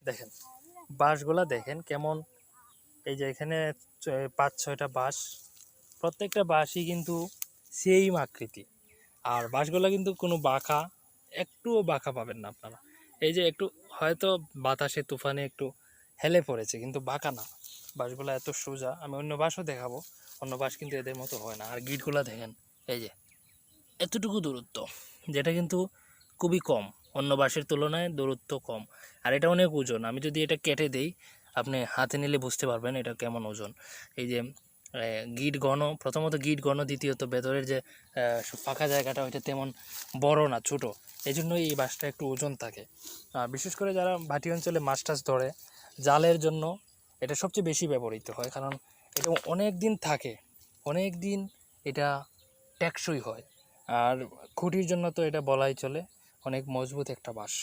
দেখেন বাঁশগুলা দেখেন কেমন। এই যে এখানে 5-6টা বাঁশ, প্রত্যেকটা বাঁশই কিন্তু সেম আকৃতি। আর বাঁশগুলা কিন্তু কোনো বাঁকা, একটুও বাঁকা পাবেন না আপনারা। এই যে একটু হয়তো বাতাসে তুফানে একটু হেলে পড়েছে, কিন্তু বাঁকা না। বাঁশগুলা এত সোজা। আমি অন্য বাঁশও দেখাবো, অন্য বাঁশ কিন্তু এদের মতো হয় না। আর গিটগুলা দেখেন, এই যে এতটুকু দূরত্ব, যেটা কিন্তু খুবই কম, অন্য বাঁশের তুলনায় দূরত্ব কম। আর এটা অনেক ওজন। আমি যদি এটা কেটে দেই, আপনি হাতে নিলে বুঝতে পারবেন এটা কেমন ওজন। এই যে গিট ঘন, প্রথমত গিট ঘন, দ্বিতীয়ত ভেতরের যে ফাঁকা জায়গাটা ওইটা তেমন বড় না, ছোট। এই জন্যই এই বাঁশটা একটু ওজন থাকে। বিশেষ করে যারা ভাটি অঞ্চলে মাছ টাছ ধরে, জালের জন্য এটা সবচেয়ে বেশি ব্যবহৃত হয়। কারণ এটা অনেক দিন থাকে, অনেক দিন এটা টেকসই হয়। আর খুঁটির জন্য তো এটা বলাই চলে, অনেক মজবুত একটা বাঁশ।